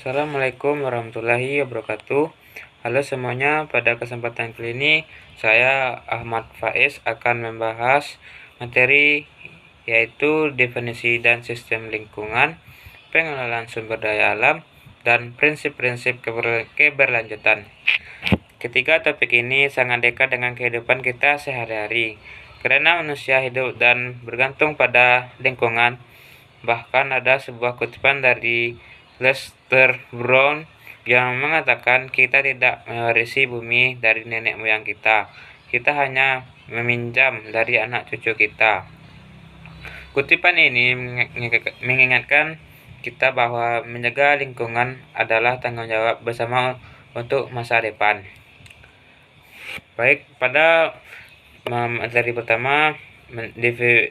Assalamualaikum warahmatullahi wabarakatuh. Halo semuanya, pada kesempatan kali ini saya Ahmad Faiz akan membahas materi yaitu definisi dan sistem lingkungan, pengelolaan sumber daya alam, dan prinsip-prinsip keberlanjutan. Ketiga topik ini sangat dekat dengan kehidupan kita sehari-hari, karena manusia hidup dan bergantung pada lingkungan. Bahkan ada sebuah kutipan dari Lester Brown yang mengatakan kita tidak mewarisi bumi dari nenek moyang kita hanya meminjam dari anak cucu kita. Kutipan ini mengingatkan kita bahwa menjaga lingkungan adalah tanggung jawab bersama untuk masa depan. Baik, pada materi pertama,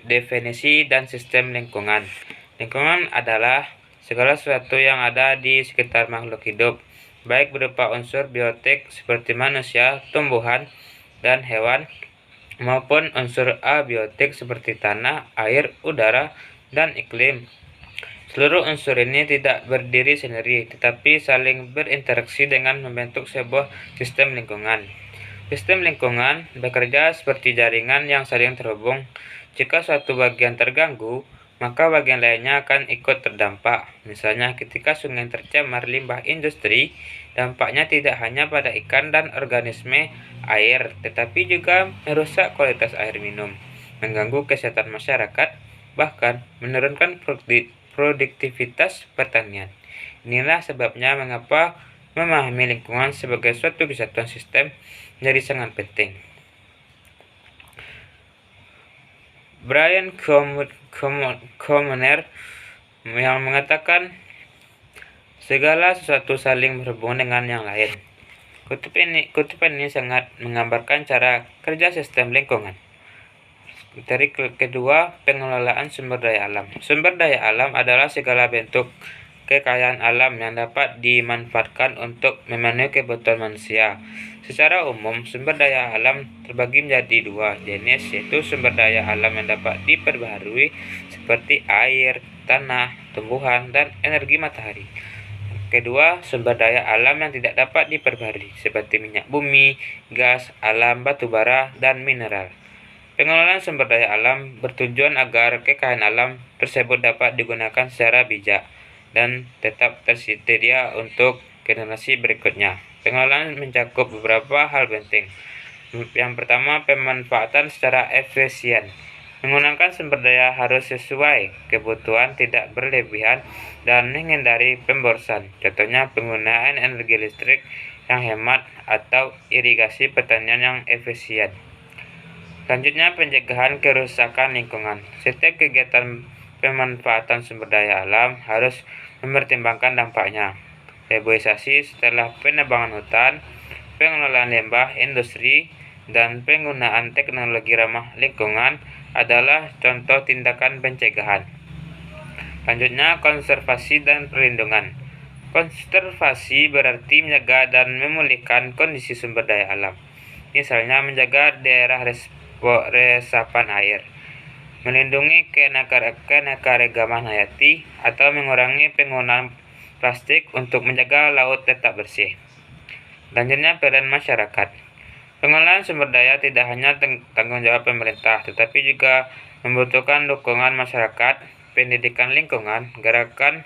definisi dan sistem lingkungan. Lingkungan adalah segala sesuatu yang ada di sekitar makhluk hidup, baik berupa unsur biotik seperti manusia, tumbuhan, dan hewan, maupun unsur abiotik seperti tanah, air, udara, dan iklim. Seluruh unsur ini tidak berdiri sendiri, tetapi saling berinteraksi dengan membentuk sebuah sistem lingkungan. Sistem lingkungan bekerja seperti jaringan yang saling terhubung. Jika suatu bagian terganggu, maka bagian lainnya akan ikut terdampak. Misalnya ketika sungai tercemar limbah industri, dampaknya tidak hanya pada ikan dan organisme air, tetapi juga merusak kualitas air minum, mengganggu kesehatan masyarakat, bahkan menurunkan produktivitas pertanian. Inilah sebabnya mengapa memahami lingkungan sebagai suatu kesatuan sistem menjadi sangat penting. Brian Commoner yang mengatakan segala sesuatu saling berhubungan dengan yang lain. Kutipan ini sangat menggambarkan cara kerja sistem lingkungan. Materi kedua, pengelolaan sumber daya alam. Sumber daya alam adalah segala bentuk kekayaan alam yang dapat dimanfaatkan untuk memenuhi kebutuhan manusia. Secara umum, sumber daya alam terbagi menjadi dua jenis, yaitu sumber daya alam yang dapat diperbaharui seperti air, tanah, tumbuhan, dan energi matahari. Kedua, sumber daya alam yang tidak dapat diperbaharui seperti minyak bumi, gas, alam, batu bara, dan mineral. Pengelolaan sumber daya alam bertujuan agar kekayaan alam tersebut dapat digunakan secara bijak dan tetap tersedia untuk generasi berikutnya. Pengelolaan mencakup beberapa hal penting. Yang pertama, pemanfaatan secara efisien. Menggunakan sumber daya harus sesuai kebutuhan, tidak berlebihan, dan menghindari pemborosan. Contohnya penggunaan energi listrik yang hemat atau irigasi pertanian yang efisien. Selanjutnya, pencegahan kerusakan lingkungan. Setiap kegiatan pemanfaatan sumber daya alam harus mempertimbangkan dampaknya. Reboisasi setelah penebangan hutan, pengelolaan limbah industri, dan penggunaan teknologi ramah lingkungan adalah contoh tindakan pencegahan. Selanjutnya, konservasi dan perlindungan. Konservasi berarti menjaga dan memulihkan kondisi sumber daya alam. Misalnya menjaga daerah resapan air, melindungi keanekaragaman hayati, atau mengurangi penggunaan plastik untuk menjaga laut tetap bersih. Selanjutnya, peran masyarakat. Pengelolaan sumber daya tidak hanya tanggung jawab pemerintah, tetapi juga membutuhkan dukungan masyarakat, pendidikan lingkungan, gerakan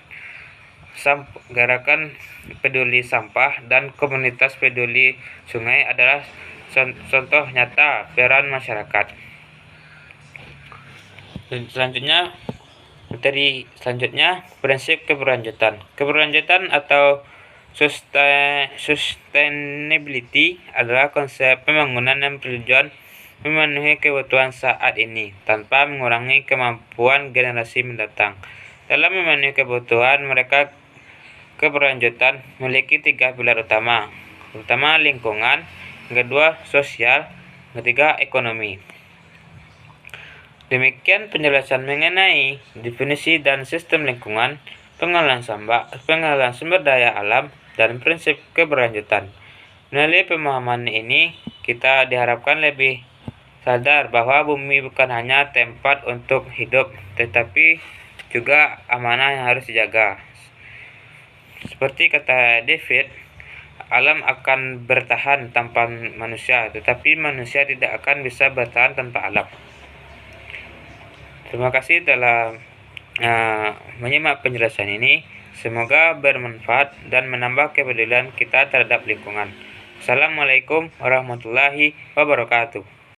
peduli sampah, dan komunitas peduli sungai adalah contoh nyata peran masyarakat. Selanjutnya, prinsip keberlanjutan. Keberlanjutan atau sustainability adalah konsep pembangunan yang bertujuan memenuhi kebutuhan saat ini tanpa mengurangi kemampuan generasi mendatang. Dalam memenuhi kebutuhan mereka, keberlanjutan memiliki 3 pilar utama. Pertama, lingkungan, yang kedua, sosial, yang ketiga, ekonomi. Demikian penjelasan mengenai definisi dan sistem lingkungan, pengelolaan sumber daya alam, dan prinsip keberlanjutan. Melalui pemahaman ini, kita diharapkan lebih sadar bahwa bumi bukan hanya tempat untuk hidup, tetapi juga amanah yang harus dijaga. Seperti kata David, alam akan bertahan tanpa manusia, tetapi manusia tidak akan bisa bertahan tanpa alam. Terima kasih telah menyimak penjelasan ini. Semoga bermanfaat dan menambah kepedulian kita terhadap lingkungan. Assalamualaikum warahmatullahi wabarakatuh.